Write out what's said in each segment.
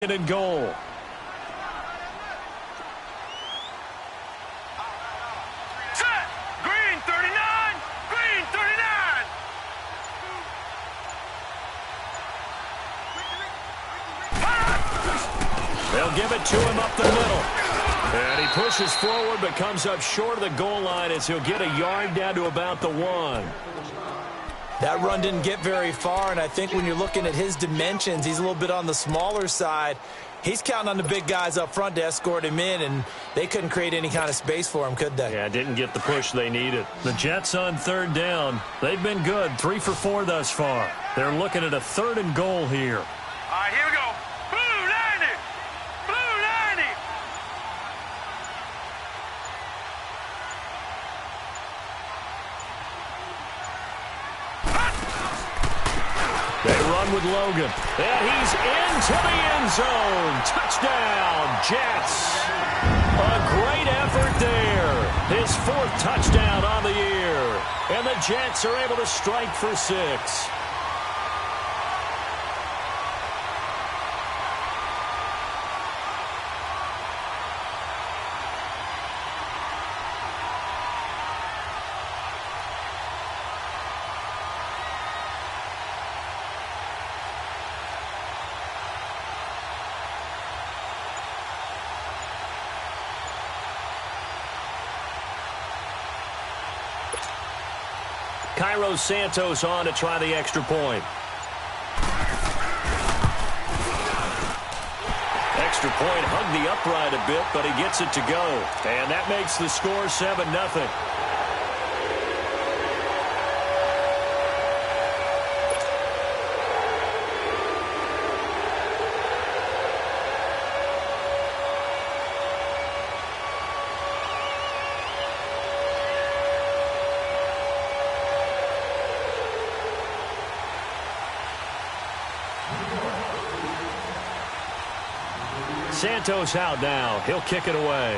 And goal. Set. Green 39. Green 39. They'll give it to him up the middle. And he pushes forward but comes up short of the goal line as he'll get a yard down to about the 1. That run didn't get very far, and I think when you're looking at his dimensions, he's a little bit on the smaller side. He's counting on the big guys up front to escort him in, and they couldn't create any kind of space for him, could they? Yeah, didn't get the push they needed. The Jets on third down. They've been good, 3 for 4 thus far. They're looking at a 3rd and goal here. All right, here we go. Blue 90. Blue 90. They run with Logan. And he's into the end zone. Touchdown, Jets. A great effort there. His 4th touchdown on the year. And the Jets are able to strike for 6. Cairo Santos on to try the extra point. Extra point hugged the upright a bit, but he gets it to go. And that makes the score 7-0. Santos out now. He'll kick it away.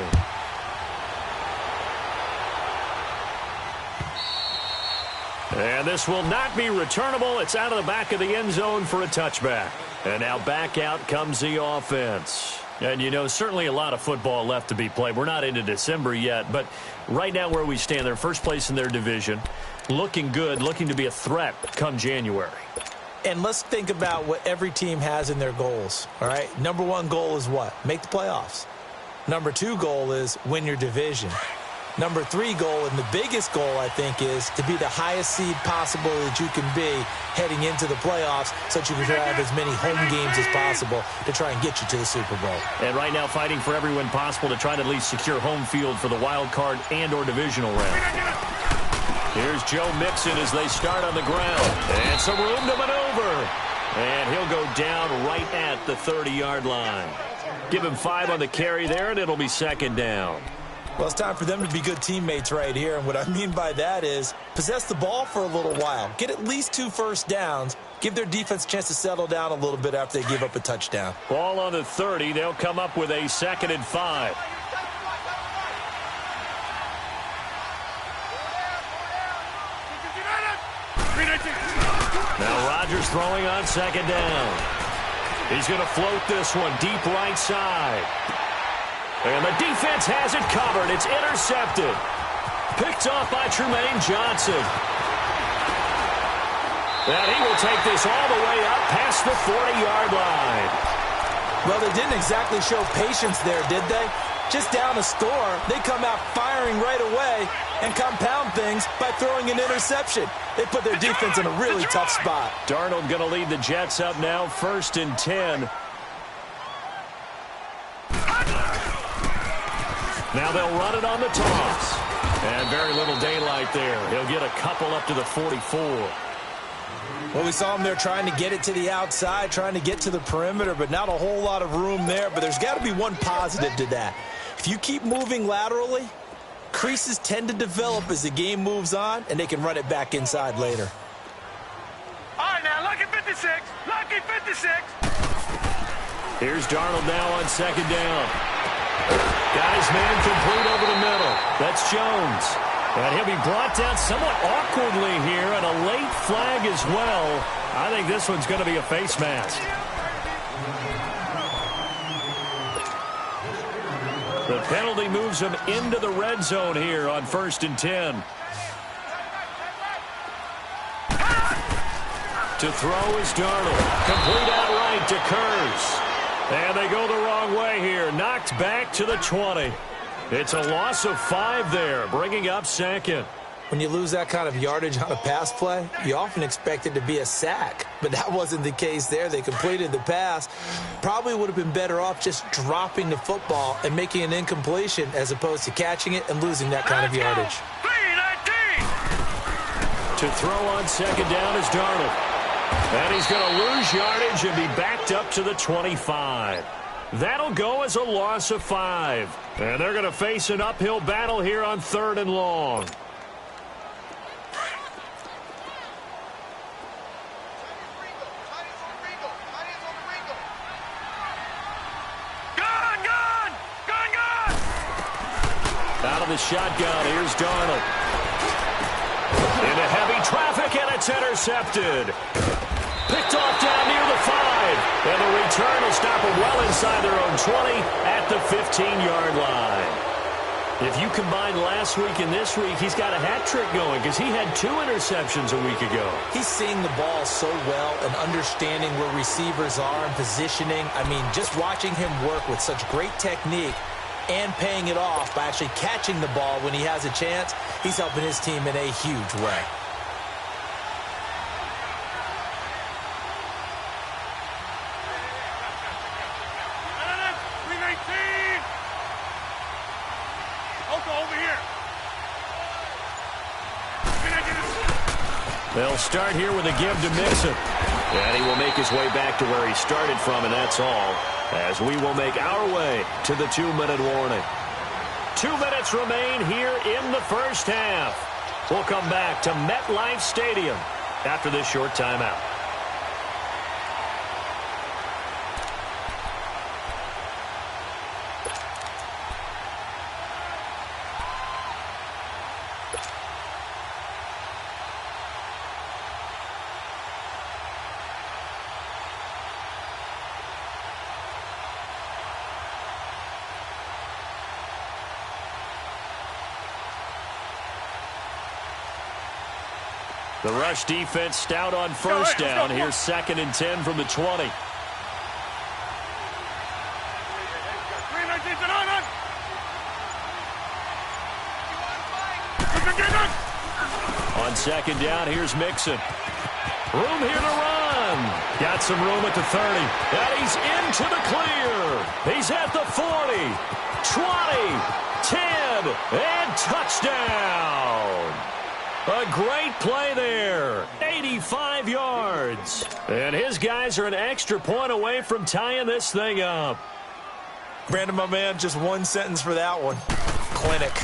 And this will not be returnable. It's out of the back of the end zone for a touchback. And now back out comes the offense. And, you know, certainly a lot of football left to be played. We're not into December yet, but right now where we stand, they're first place in their division. Looking good, looking to be a threat come January. And let's think about what every team has in their goals, all right? Number 1 goal is what? Make the playoffs. Number 2 goal is win your division. Number 3 goal, and the biggest goal, I think, is to be the highest seed possible that you can be heading into the playoffs so that you can have as many home games as possible to try and get you to the Super Bowl. And right now fighting for every win possible to try to at least secure home field for the wild card and or divisional round. Here's Joe Mixon as they start on the ground. And some room to maneuver. And he'll go down right at the 30-yard line. Give him 5 on the carry there, and it'll be 2nd down. Well, it's time for them to be good teammates right here. And what I mean by that is possess the ball for a little while. Get at least 2 first downs. Give their defense a chance to settle down a little bit after they give up a touchdown. Ball on the 30. They'll come up with a 2nd and 5. Now Rodgers throwing on 2nd down. He's going to float this one deep right side. And the defense has it covered. It's intercepted. Picked off by Tremaine Johnson. And he will take this all the way up past the 40-yard line. Well, they didn't exactly show patience there, did they? Just down a score, they come out firing right away and compound things by throwing an interception. They put their defense in a really tough spot. Darnold going to lead the Jets up now, 1st and 10. Now they'll run it on the toss. And very little daylight there. He'll get a couple up to the 44. Well, we saw him there trying to get it to the outside, trying to get to the perimeter, but not a whole lot of room there. But there's got to be one positive to that. If you keep moving laterally, creases tend to develop as the game moves on, and they can run it back inside later. All right, now, lucky 56. Lucky 56. Here's Darnold now on 2nd down. Got his man complete over the middle. That's Jones. And he'll be brought down somewhat awkwardly here, and a late flag as well. I think this one's going to be a face mask. The penalty moves him into the red zone here on 1st and 10. To throw is Darnold. Complete outright to Kurz. And they go the wrong way here. Knocked back to the 20. It's a loss of 5 there, bringing up 2nd. When you lose that kind of yardage on a pass play, you often expect it to be a sack. But that wasn't the case there. They completed the pass. Probably would have been better off just dropping the football and making an incompletion as opposed to catching it and losing that kind of yardage. To throw on 2nd down is Darnold. And he's going to lose yardage and be backed up to the 25. That'll go as a loss of 5. And they're going to face an uphill battle here on 3rd and long. Out of the shotgun, here's Darnold. Into heavy traffic, and it's intercepted. Picked off down near the 5. And the return will stop them well inside their own 20 at the 15-yard line. If you combine last week and this week, he's got a hat trick going because he had 2 interceptions a week ago. He's seeing the ball so well and understanding where receivers are and positioning. I mean, just watching him work with such great technique and paying it off by actually catching the ball when he has a chance, he's helping his team in a huge way. They'll start here with a give to Mixon. And he will make his way back to where he started from, and that's all, as we will make our way to the 2-minute warning. 2 minutes remain here in the first half. We'll come back to MetLife Stadium after this short timeout. The rush defense stout on 1st down. Here's 2nd and 10 from the 20. On 2nd down, here's Mixon. Room here to run. Got some room at the 30. And he's into the clear. He's at the 40, 20, 10, and touchdown. A great play there. 85 yards. And his guys are an extra point away from tying this thing up. Brandon, my man, just one sentence for that one. Clinic.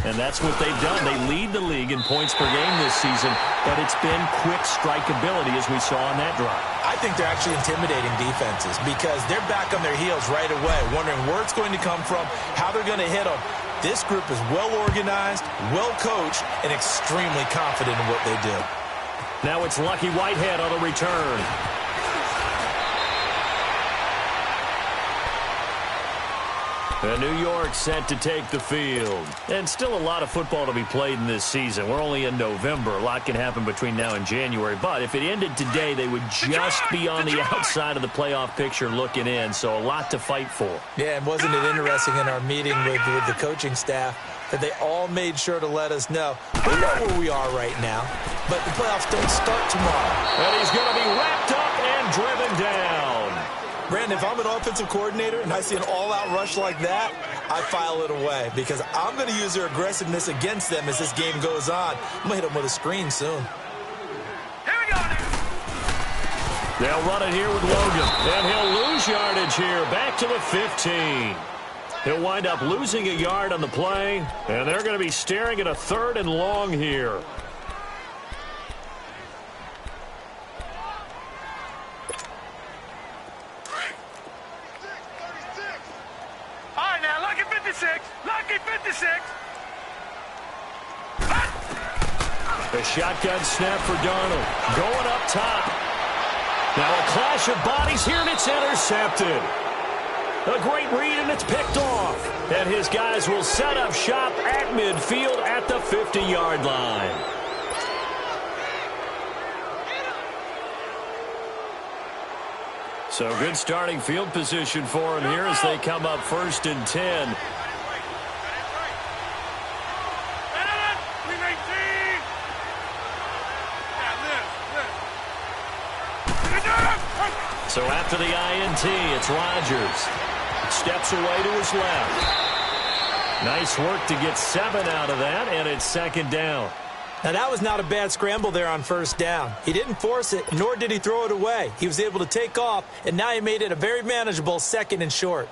And that's what they've done. They lead the league in points per game this season, but it's been quick strikeability as we saw on that drive. I think they're actually intimidating defenses because they're back on their heels right away, wondering where it's going to come from, how they're going to hit them. This group is well-organized, well-coached, and extremely confident in what they do. Now it's Lucky Whitehead on the return. And New York set to take the field. And still a lot of football to be played in this season. We're only in November. A lot can happen between now and January. But if it ended today, they would just be on the outside of the playoff picture looking in. So a lot to fight for. Yeah, and wasn't it interesting in our meeting with the coaching staff that they all made sure to let us know, we know where we are right now, but the playoffs don't start tomorrow. And he's going to be wrapped up and driven down. Brandon, if I'm an offensive coordinator and I see an all-out rush like that, I file it away because I'm going to use their aggressiveness against them as this game goes on. I'm going to hit them with a screen soon. Here we go. They'll run it here with Logan, and he'll lose yardage here, back to the 15. He'll wind up losing a yard on the play, and they're going to be staring at a 3rd and long here. Lucky 56. The shotgun snap for Darnold. Going up top. Now a clash of bodies here, and it's intercepted. A great read, and it's picked off. And his guys will set up shop at midfield at the 50-yard line. So good starting field position for him here as they come up 1st and 10. So after the INT, it's Rodgers. Steps away to his left. Nice work to get 7 out of that, and it's 2nd down. Now, that was not a bad scramble there on 1st down. He didn't force it, nor did he throw it away. He was able to take off, and now he made it a very manageable 2nd and short.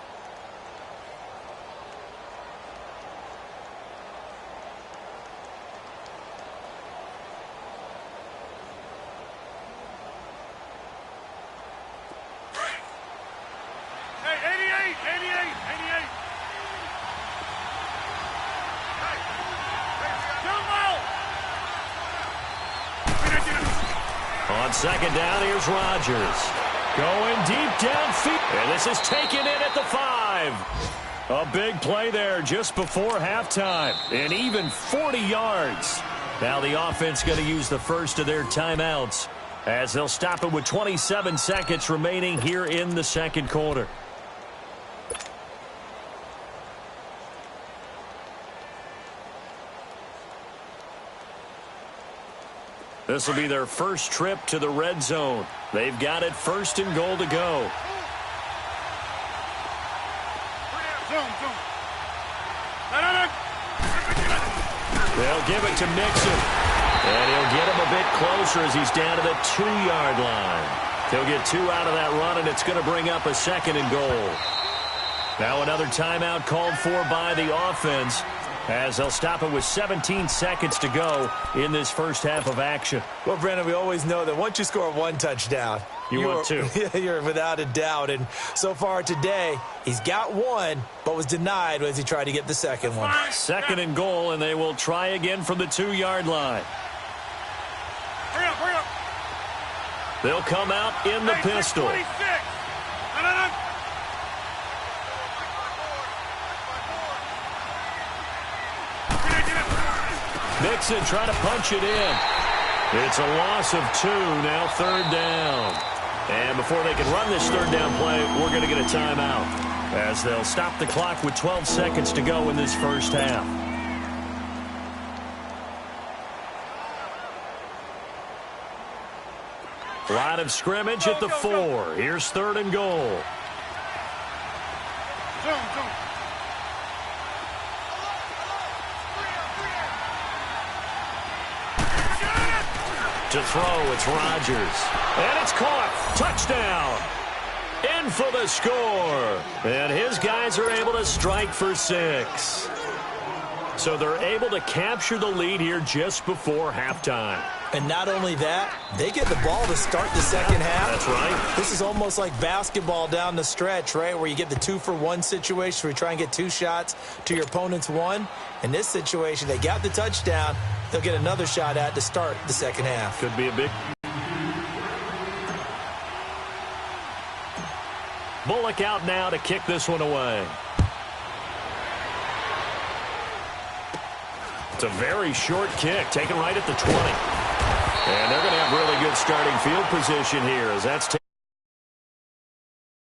On 2nd down, here's Rodgers. Going deep downfield. And this is taken in at the 5. A big play there just before halftime. And even 40 yards. Now the offense going to use the first of their timeouts as they'll stop it with 27 seconds remaining here in the 2nd quarter. This will be their first trip to the red zone. They've got it 1st and goal to go. They'll give it to Mixon. And he'll get him a bit closer as he's down to the 2-yard line. He'll get 2 out of that run, and it's going to bring up a 2nd and goal. Now another timeout called for by the offense, as they'll stop it with 17 seconds to go in this first half of action. Well, Brandon, we always know that once you score 1 touchdown, you're 2. You're without a doubt. And so far today, he's got 1, but was denied as he tried to get the 2nd one. 2nd and goal, and they will try again from the 2-yard line. Hurry up. They'll come out in the pistol. Mixon trying to punch it in. It's a loss of 2, now 3rd down. And before they can run this 3rd down play, we're going to get a timeout as they'll stop the clock with 12 seconds to go in this first half. Line of scrimmage at the 4. Here's 3rd and goal. To throw, it's Rodgers. And it's caught. Touchdown. In for the score. And his guys are able to strike for 6. So they're able to capture the lead here just before halftime. And not only that, they get the ball to start the 2nd half. That's right. This is almost like basketball down the stretch, right, where you get the 2-for-1 situation where you try and get 2 shots to your opponent's 1. In this situation, they got the touchdown. They'll get another shot at to start the 2nd half. Could be a big... Bullock out now to kick this one away. It's a very short kick, taken right at the 20. And they're going to have really good starting field position here as that's